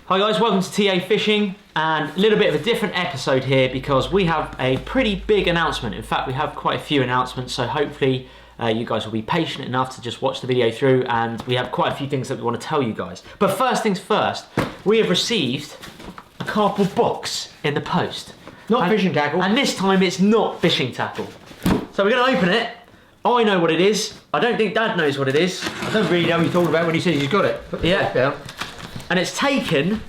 Hi guys, welcome to TA Fishing, and a little bit of a different episode here because we have a pretty big announcement. In fact, we have quite a few announcements, so hopefully you guys will be patient enough to just watch the video through, and we have quite a few things that we want to tell you guys. But first things first, we have received a cardboard box in the post. Not fishing tackle. And this time it's not fishing tackle. So we're going to open it. I know what it is. I don't think Dad knows what it is. I don't really know what he's talking about when he says he's got it. Put the box down. And it's taken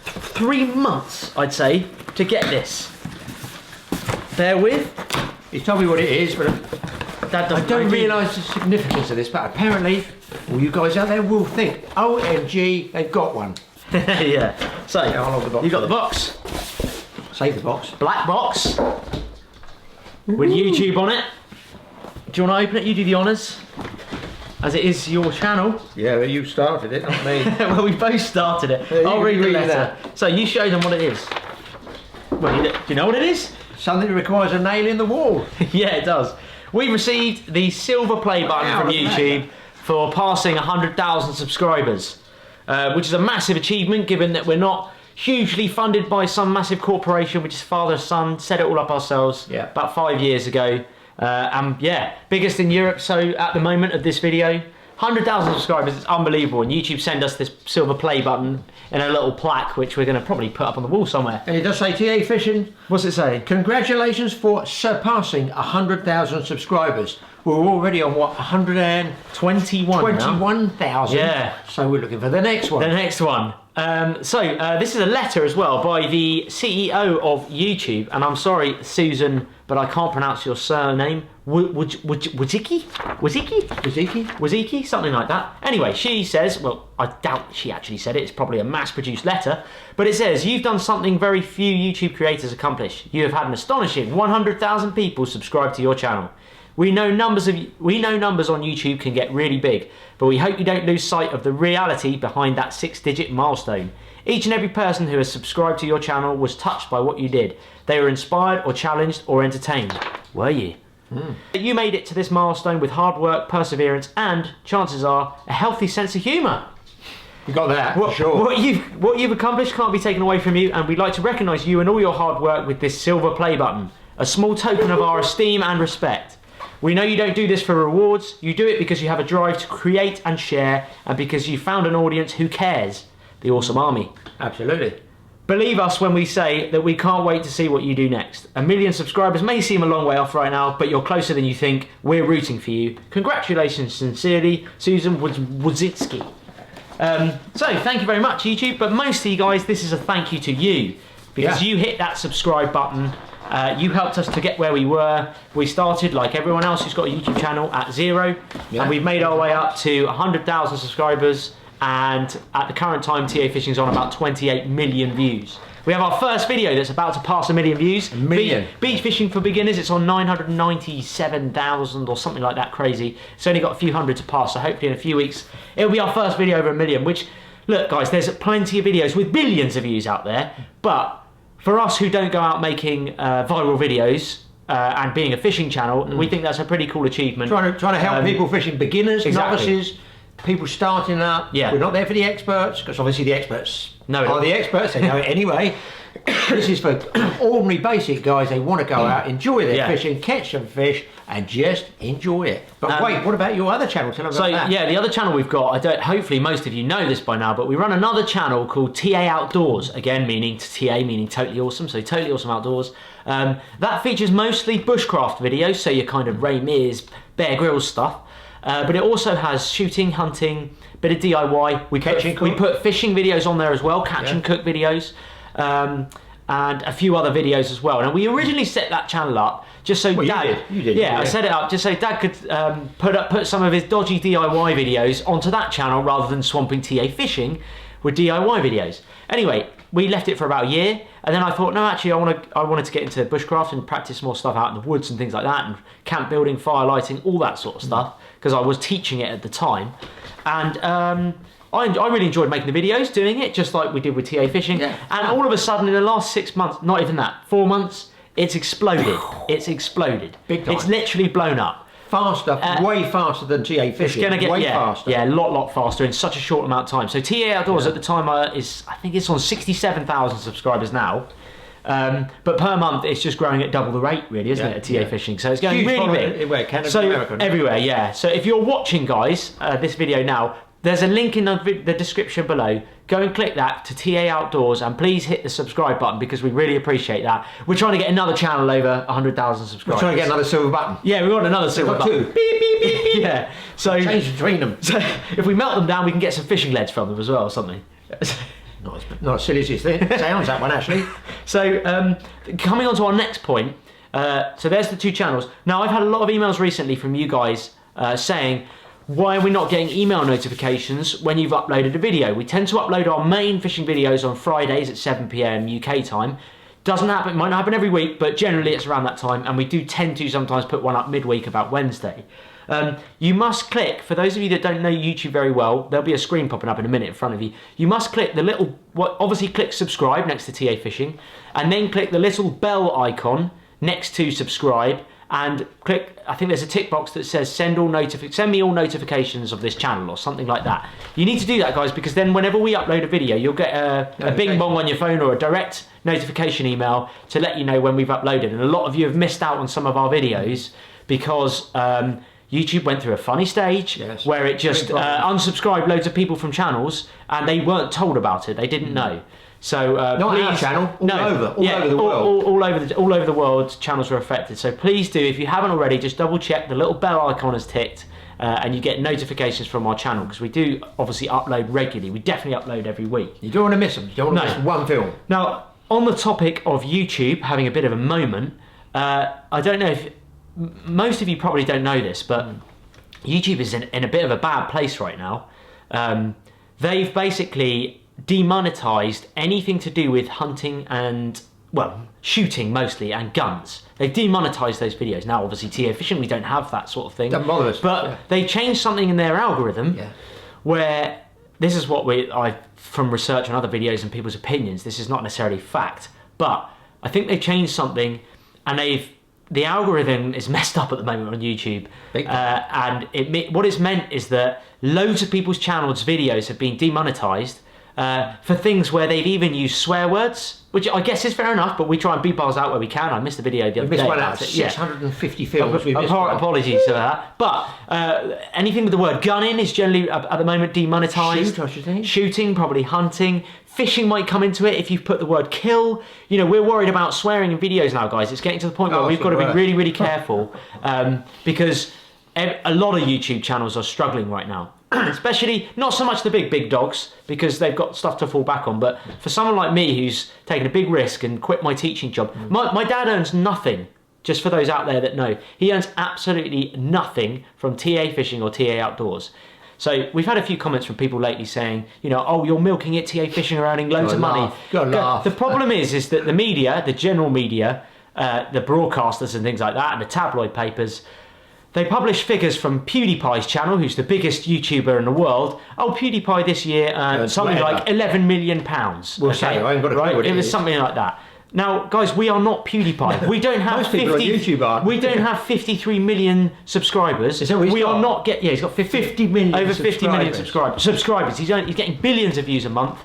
3 months, I'd say, to get this. Bear with. He's told me what it is, but I don't realise the significance of this, but apparently all you guys out there will think, OMG, they've got one. Yeah. So, you got the box. Save the box. Black box. With YouTube on it. Do you want to open it? You do the honours. As it is your channel. Yeah, well, you started it, not me. Well, we both started it. Yeah, I'll read the letter. that. So you show them what it is. Well, do you know what it is? Something that requires a nail in the wall. Yeah, it does. We received the silver play button from YouTube for passing 100,000 subscribers, which is a massive achievement given that we're not hugely funded by some massive corporation, which is father son, set it all up ourselves about 5 years ago. And yeah, biggest in Europe, so at the moment of this video, 100,000 subscribers, it's unbelievable, and YouTube send us this silver play button in a little plaque, which we're going to probably put up on the wall somewhere. And it does say TA Fishing. What's it say? Congratulations for surpassing 100,000 subscribers. We're already on what, 121 21,000. Yeah. So we're looking for the next one. The next one. This is a letter as well by the CEO of YouTube, and I'm sorry, Susan, but I can't pronounce your surname. Waziki? Something like that. Anyway, she says, well, I doubt she actually said it, it's probably a mass-produced letter, but it says, you've done something very few YouTube creators accomplish. You have had an astonishing 100,000 people subscribe to your channel. We know numbers on YouTube can get really big, but we hope you don't lose sight of the reality behind that 6-digit milestone. Each and every person who has subscribed to your channel was touched by what you did. They were inspired or challenged or entertained. Were you? You made it to this milestone with hard work, perseverance, and, chances are, a healthy sense of humour. You got that, for sure. What you've accomplished can't be taken away from you, and we'd like to recognise you and all your hard work with this silver play button. A small token of our esteem and respect. We know you don't do this for rewards, you do it because you have a drive to create and share, and because you found an audience who cares. The Awesome Army. Absolutely. Believe us when we say that we can't wait to see what you do next. 1 million subscribers may seem a long way off right now, but you're closer than you think. We're rooting for you. Congratulations, sincerely, Susan Wozitsky. So, thank you very much, YouTube, but mostly, guys, this is a thank you to you, because you hit that subscribe button. You helped us to get where we were. We started, like everyone else who's got a YouTube channel, at 0, and we've made our way up to 100,000 subscribers, and at the current time, TA Fishing's on about 28 million views. We have our first video that's about to pass 1 million views. Beach fishing for beginners, it's on 997,000 or something like that, crazy. It's only got a few hundred to pass, so hopefully in a few weeks, it'll be our first video over 1 million, which, look guys, there's plenty of videos with billions of views out there, but for us who don't go out making viral videos and being a fishing channel, we think that's a pretty cool achievement. Trying to help people fishing, beginners, novices, people starting up. Yeah. We're not there for the experts, because obviously the experts are the experts, they know it anyway. This is for ordinary basic guys. They want to go out, enjoy their fishing, catch some fish, and just enjoy it. But wait, what about your other channel? Tell them about that. Yeah, the other channel we've got, hopefully most of you know this by now, but we run another channel called TAOutdoors, again meaning TA, meaning totally awesome, so Totally Awesome Outdoors. That features mostly bushcraft videos, so your kind of Ray Mears, Bear Grylls stuff. But it also has shooting, hunting, bit of DIY. We put fishing videos on there as well, catch and cook videos, and a few other videos as well. Now we originally set that channel up just so Dad, you did, I set it up just so Dad could put some of his dodgy DIY videos onto that channel rather than swamping TA Fishing with DIY videos. Anyway, we left it for about a year, and then I thought, no, actually, I wanted to get into bushcraft and practice more stuff out in the woods and things like that, and camp building, fire lighting, all that sort of stuff, because I was teaching it at the time. And I really enjoyed making the videos, doing it, just like we did with TA Fishing. And all of a sudden, in the last 6 months, not even that, 4 months, it's exploded. It's exploded. Big time. It's literally blown up. faster, way faster than TA Fishing. It's going to get way faster. Yeah, a lot faster in such a short amount of time. So TA Outdoors at the time I think it's on 67,000 subscribers now. But per month it's just growing at double the rate, really, isn't it? At TA Fishing, so it's going really big. Everywhere, Canada, so America, everywhere, yeah. So if you're watching, guys, this video now, there's a link in the description below. Go and click that to TA Outdoors, and please hit the subscribe button because we really appreciate that. We're trying to get another channel over 100,000 subscribers. We're trying to get another silver button. Yeah, we want another silver button. 2. Beep, beep, beep, beep. Yeah. So change between them. So if we melt them down, we can get some fishing leads from them as well, or something. Not as silly as you think. Sounds that one actually. So coming on to our next point. So there's the 2 channels. Now I've had a lot of emails recently from you guys saying, why are we not getting email notifications when you've uploaded a video? We tend to upload our main fishing videos on Fridays at 7 PM UK time. Doesn't happen, might not happen every week, but generally it's around that time, and we do tend to sometimes put one up midweek about Wednesday. You must click, for those of you that don't know YouTube very well, there'll be a screen popping up in a minute in front of you. You must click the little, obviously click subscribe next to TA Fishing, and then click the little bell icon next to subscribe, and click, I think there's a tick box that says send me all notifications of this channel or something like that. You need to do that, guys, because then whenever we upload a video, you'll get a bing bong on your phone or a direct notification email to let you know when we've uploaded. And a lot of you have missed out on some of our videos because YouTube went through a funny stage where it just unsubscribed loads of people from channels and they weren't told about it. They didn't know. So not please, our channel, all over the world. All over the world, channels were affected. So please do, if you haven't already, just double check the little bell icon is ticked, and you get notifications from our channel, because we do obviously upload regularly. We definitely upload every week. You don't want to miss them. You don't want to miss one film. Now, on the topic of YouTube having a bit of a moment, I don't know if most of you probably don't know this, but YouTube is in a bit of a bad place right now. They've basically demonetized anything to do with hunting and, well, shooting mostly, and guns. They've demonetized those videos. Now, obviously, TA Fishing, we don't have that sort of thing. Doesn't bother us. But they changed something in their algorithm where, this is what from research on other videos and people's opinions, this is not necessarily fact, but I think they've changed something, and the algorithm is messed up at the moment on YouTube, and what it's meant is that loads of people's channels' videos have been demonetized for things where they've even used swear words, which I guess is fair enough, but we try and beep ours out where we can. I missed the video the other day. We missed one out of 650 films. Apologies for that. But anything with the word gun in is generally at the moment demonetized. Shoot, I should think. Shooting, probably hunting. Fishing might come into it if you've put the word kill. You know, we're worried about swearing in videos now, guys. It's getting to the point where we've got to be really, really careful because a lot of YouTube channels are struggling right now. Especially, not so much the big dogs, because they've got stuff to fall back on, but for someone like me who's taken a big risk and quit my teaching job, my dad earns nothing, just for those out there that know. He earns absolutely nothing from TA Fishing or TA Outdoors. So we've had a few comments from people lately saying, you know, oh, you're milking it, TA Fishing are earning loads of money. The problem is that the media, the general media, the broadcasters and things like that, and the tabloid papers, they publish figures from PewDiePie's channel, who's the biggest YouTuber in the world. Oh, PewDiePie this year earned something like £11 million. We'll say, I haven't got a clue what it was is. Something like that. Now, guys, we are not PewDiePie. We don't have Most people on YouTube aren't. We don't have 53 million subscribers. Is that what he's got? Are not get. Yeah, he's got 50 million. Over 50 million subscribers. He's getting billions of views a month.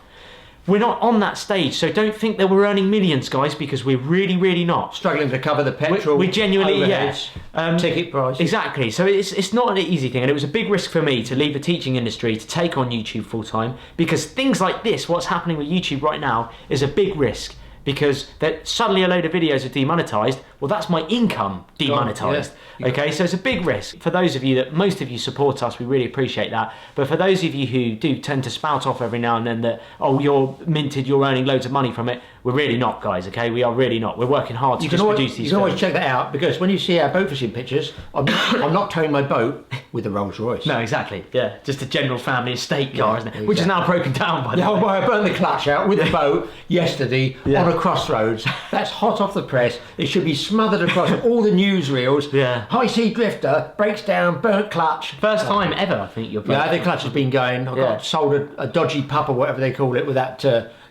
We're not on that stage, so don't think that we're earning millions, guys, because we're really, really not. Struggling to cover the petrol, we genuinely, overheads, ticket prices. Exactly, so it's not an easy thing, and it was a big risk for me to leave the teaching industry to take on YouTube full-time, because things like this, what's happening with YouTube right now, is a big risk, because that suddenly a load of videos are demonetized. Well, that's my income demonetized. Okay, so it's a big risk. For those of you that, most of you support us, we really appreciate that. But for those of you who do tend to spout off every now and then that, oh, you're minted, you're earning loads of money from it, we're really not, guys, okay? We are really not. We're working hard to produce these You can always check that out, because when you see our boat fishing pictures, I'm not towing my boat with a Rolls Royce. No, exactly, yeah. Just a general family estate car, isn't it? Exactly. Which is now broken down, by the way. I burned the clutch out with the boat yesterday on a crossroads. That's hot off the press. It should be smothered across all the newsreels. Yeah. High sea drifter, breaks down, burnt clutch. First time ever, I think, you're the clutch has been going. I got sold a dodgy pup or whatever they call it with that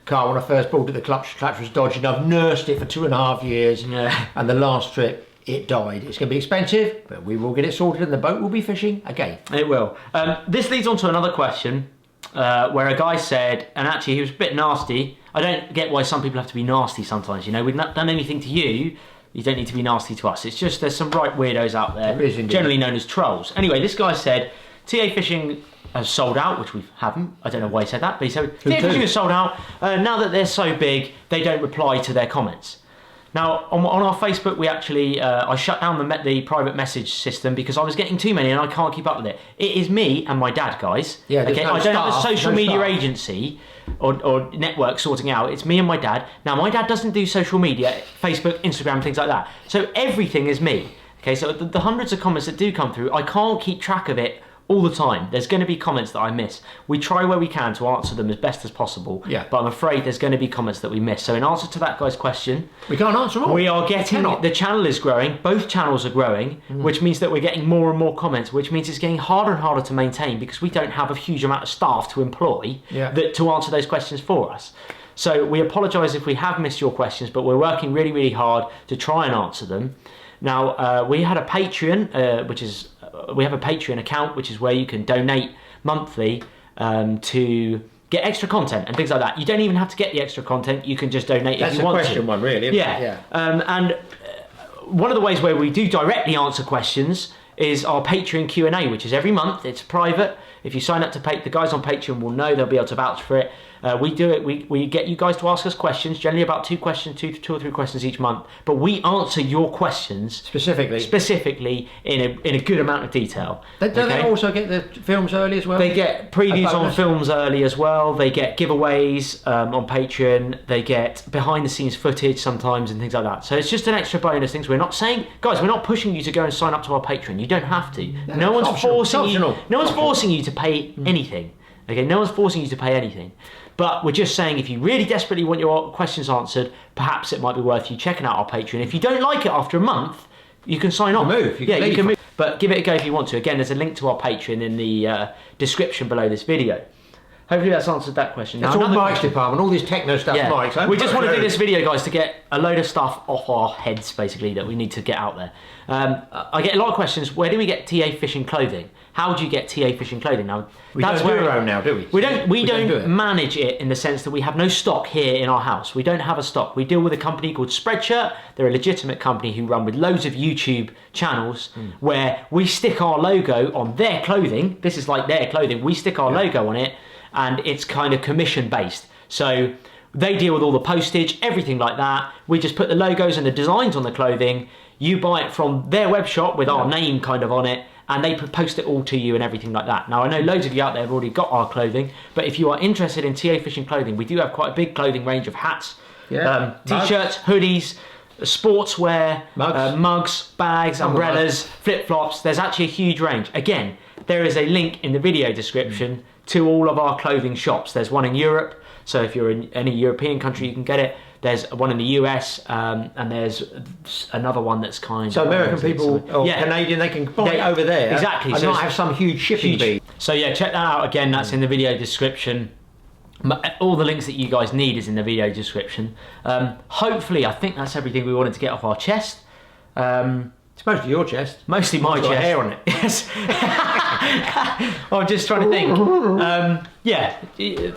car when I first bought it. The clutch was dodgy, and I've nursed it for 2.5 years. Yeah. And the last trip, it died. It's going to be expensive, but we will get it sorted and the boat will be fishing again. It will. This leads on to another question where a guy said, and actually he was a bit nasty. I don't get why some people have to be nasty sometimes. You know, we've not done anything to you. You don't need to be nasty to us. It's just there's some right weirdos out there, generally known as trolls. Anyway, this guy said, TA Fishing has sold out, which we haven't. I don't know why he said that, but he said, TA Fishing has sold out. Now that they're so big, they don't reply to their comments. Now, on our Facebook, we actually, I shut down the private message system because I was getting too many and I can't keep up with it. It is me and my dad, guys. Yeah, okay? I don't have a social media agency or network sorting out. It's me and my dad. Now, my dad doesn't do social media, Facebook, Instagram, things like that. So everything is me. Okay, so the hundreds of comments that do come through, I can't keep track of it all the time. There's going to be comments that I miss. We try where we can to answer them as best as possible, but I'm afraid there's going to be comments that we miss. So in answer to that guy's question, we can't answer them all. We are getting, the channel is growing, both channels are growing, which means that we're getting more and more comments, which means it's getting harder and harder to maintain because we don't have a huge amount of staff to employ to answer those questions for us. So we apologise if we have missed your questions, but we're working really, really hard to try and answer them. Now, we had a Patreon, we have a Patreon account, which is where you can donate monthly to get extra content and things like that. You don't even have to get the extra content. You can just donate if you want to. That's a question one, really, isn't it? Yeah. And one of the ways where we do directly answer questions is our Patreon Q&A, which is every month. It's private. If you sign up to the guys on Patreon will know, they'll be able to vouch for it. We do it. We get you guys to ask us questions, generally about two or three questions each month. But we answer your questions specifically in a good amount of detail. Do they also get the films early as well? They get previews on films early as well. They get giveaways on Patreon. They get behind the scenes footage sometimes and things like that. So it's just an extra bonus things. We're not saying, guys, we're not pushing you to go and sign up to our Patreon. You don't have to. No one's forcing you. No one's forcing you to pay anything. Okay, no one's forcing you to pay anything. But we're just saying if you really desperately want your questions answered, perhaps it might be worth you checking out our Patreon. If you don't like it after a month, you can sign off. You can move. But give it a go if you want to. Again, there's a link to our Patreon in the description below this video. Hopefully that's answered that question. That's all Mike's department, all this techno stuff, Mike's. We just want to do this video, guys, to get a load of stuff off our heads, basically, that we need to get out there. I get a lot of questions, where do we get TA Fishing clothing? How do you get TA Fishing clothing? Now, we don't do our own now, do we? We don't manage it in the sense that we have no stock here in our house. We don't have a stock. We deal with a company called Spreadshirt. They're a legitimate company who run with loads of YouTube channels where we stick our logo on their clothing. This is like their clothing. We stick our logo on it, and it's kind of commission based. So they deal with all the postage, everything like that. We just put the logos and the designs on the clothing. You buy it from their web shop with our name kind of on it, and they post it all to you and everything like that. Now, I know loads of you out there have already got our clothing, but if you are interested in TA Fishing clothing, we do have quite a big clothing range of hats, t-shirts, hoodies, sportswear, mugs, bags, umbrellas, flip-flops. There's actually a huge range. Again, there is a link in the video description to all of our clothing shops. There's one in Europe, so if you're in any European country, you can get it. There's one in the US, and there's another one that's kind of... So American people or Canadian, they can buy it over there. Exactly. And not have some huge shipping fee. So yeah, check that out again. That's in the video description. All the links that you guys need is in the video description. Hopefully, I think that's everything we wanted to get off our chest. It's mostly your chest. Mostly my chest. Got hair on it. Yes. I'm just trying to think.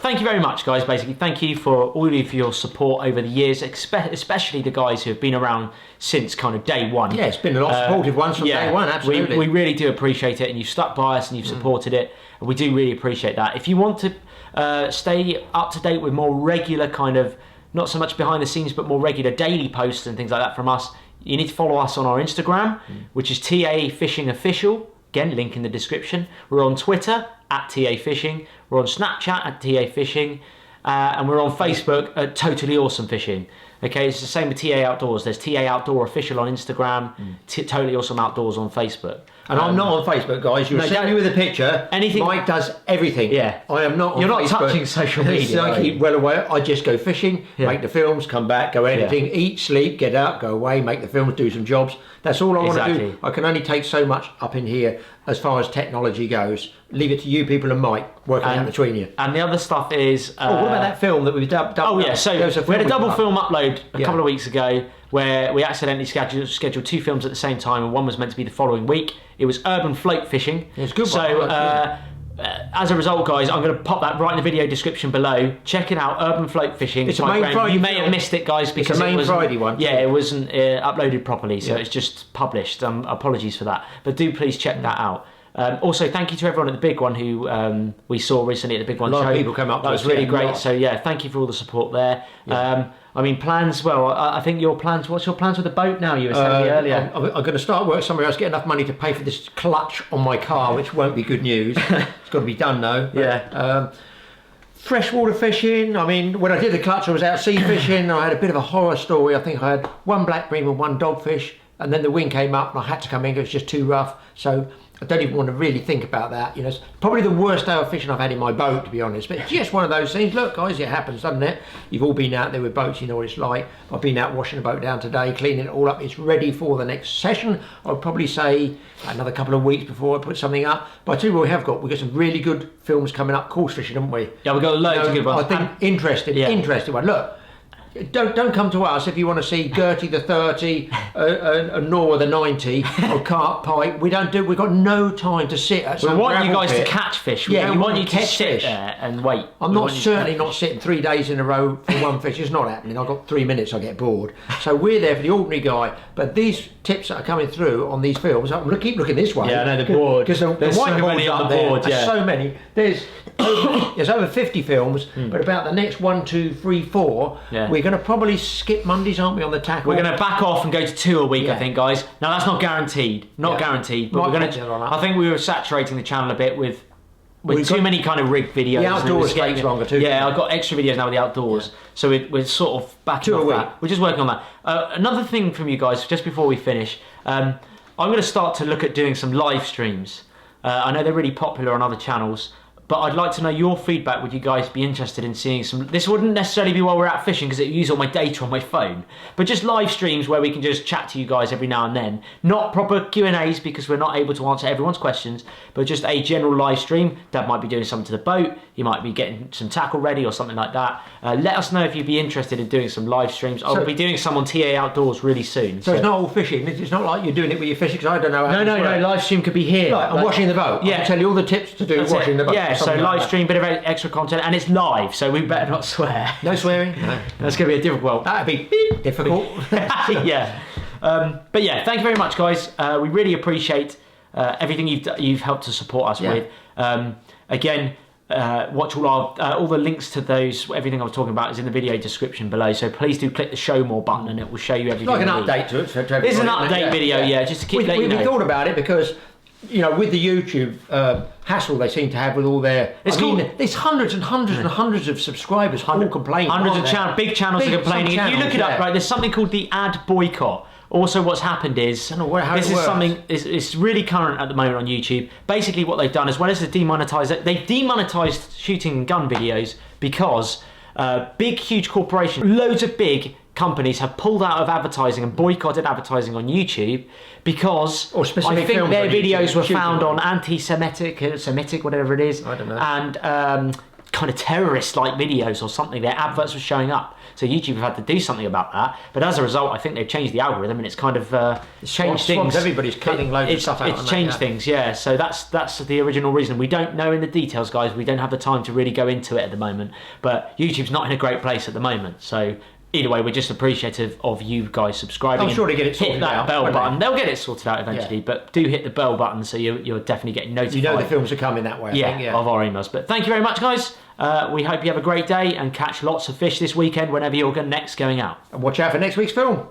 Thank you very much, guys. Basically, thank you for all of you for your support over the years, especially the guys who have been around since kind of day one. Yeah, it's been a lot of supportive ones from day one. Absolutely, we really do appreciate it, and you've stuck by us and you've supported it, and we do really appreciate that. If you want to stay up to date with more regular kind of, not so much behind the scenes, but more regular daily posts and things like that from us, you need to follow us on our Instagram, which is TA Fishing Official. Again, link in the description. We're on Twitter at TA Fishing. We're on Snapchat at TA Fishing. And we're on Facebook at Totally Awesome Fishing. Okay, it's the same with TA Outdoors. There's TA Outdoor Official on Instagram, Totally Awesome Outdoors on Facebook. And I'm not on Facebook, guys. You'll see me with a picture. Mike does everything. Yeah. I am not on Facebook. You're not touching social media. I keep well aware. I just go fishing, make the films, come back, go editing, eat, sleep, get out, go away, make the films, do some jobs. That's all I want to do. I can only take so much up in here as far as technology goes. Leave it to you people and Mike working out between you. And the other stuff is... what about that film that we've dubbed? Oh yeah, so we had a double film upload a couple of weeks ago where we accidentally scheduled 2 films at the same time, and one was meant to be the following week. It was urban float fishing. It's a good one. So as a result, guys, I'm going to pop that right in the video description below. Check it out, urban float fishing. It's a main Friday. You may have missed it, guys, because it's a main Friday one. Yeah, it wasn't uploaded properly, so it's just published. Apologies for that, but do please check that out. Also, thank you to everyone at the big one who we saw recently at the big one show. A lot of people come up. That was really great. So yeah, thank you for all the support there. Yeah. I mean, plans. Well, I think your plans. What's your plans with the boat now? You were telling me earlier. I'm going to start work somewhere else, get enough money to pay for this clutch on my car, which won't be good news. It's got to be done though. Yeah. Freshwater fishing. I mean, when I did the clutch, I was out sea fishing. I had a bit of a horror story. I think I had 1 black bream and 1 dogfish, and then the wind came up, and I had to come in because it was just too rough. So I don't even want to really think about that. You know, it's probably the worst day of fishing I've had in my boat, to be honest. But it's just one of those things. Look, guys, it happens, doesn't it? You've all been out there with boats, you know what it's like. I've been out washing the boat down today, cleaning it all up. It's ready for the next session. I'd probably say another couple of weeks before I put something up. But I tell you what we've got some really good films coming up, course fishing, haven't we? Yeah, we've got loads of good ones. I think interesting one. Look. Don't come to us if you want to see Gertie the 30, Nora the 90, or Carp Pike. We've got no time to sit at some We want you guys pit. to catch fish. We want you to catch sit fish there and wait. I'm certainly not sitting 3 days in a row for one fish. It's not happening. I've got 3 minutes, I get bored. So we're there for the ordinary guy. But these tips that are coming through on these films, I'm going to keep looking this way. Yeah, I know the board. Because the white boards up there. Board, There's so many. There's over 50 films, but about the next 1, 2, 3, 4, we're going to probably skip Mondays, aren't we, on the tackle? We're going to back off and go to 2 a week, I think, guys. Now that's not guaranteed, guaranteed, but we're going to. I think we were saturating the channel a bit with too many kind of rig videos. The outdoors takes longer too. Yeah, I've got extra videos now with the outdoors, so we're sort of backing off that. We're just working on that. Another thing from you guys, just before we finish, I'm going to start to look at doing some live streams. I know they're really popular on other channels, but I'd like to know your feedback. Would you guys be interested in seeing some... This wouldn't necessarily be while we're out fishing because it use all my data on my phone, but just live streams where we can just chat to you guys every now and then. Not proper Q&As because we're not able to answer everyone's questions, but just a general live stream. Dad might be doing something to the boat. You might be getting some tackle ready or something like that. Let us know if you'd be interested in doing some live streams. I'll be doing some on TA Outdoors really soon. So it's not all fishing. It's not like you're doing it with your fishing because I don't know how No, live stream could be here. Like, I'm washing the boat. Yeah. I can tell you all the tips to do washing the boat. Yeah, so live stream, bit of extra content, and it's live, so we better not swear. No swearing? No. That's going to be a difficult... That'd be difficult. Yeah. But yeah, thank you very much, guys. We really appreciate everything you've helped to support us with. Again, watch all the links to those. Everything I was talking about is in the video description below. So please do click the show more button, and it will show you everything. Like an update to it. It's an update video, just to keep letting you know. We thought about it because, you know, with the YouTube hassle they seem to have with all their... there's hundreds and hundreds and hundreds of subscribers all complaining. Hundreds of big channels are complaining. If you look it up, right, there's something called the ad boycott. Also, what's happened is it's really current at the moment on YouTube. Basically, what they've done, as well as they've demonetized shooting gun videos because big, huge corporations, loads of big companies have pulled out of advertising and boycotted advertising on YouTube because I think their videos were found on anti-Semitic, whatever it is, I don't know, and kind of terrorist-like videos or something. Their adverts were showing up. So YouTube have had to do something about that, but as a result, I think they've changed the algorithm, and it's kind of changed things. Everybody's cutting loads of stuff out. It's changed things, yeah. So that's the original reason. We don't know in the details, guys. We don't have the time to really go into it at the moment. But YouTube's not in a great place at the moment. So either way, we're just appreciative of you guys subscribing. I'm sure to get it sorted out. Hit that bell button. They'll get it sorted out eventually, but do hit the bell button so you're definitely getting notified. You know the films are coming that way. I think, of our emails. But thank you very much, guys. We hope you have a great day and catch lots of fish this weekend whenever you're next going out. And watch out for next week's film.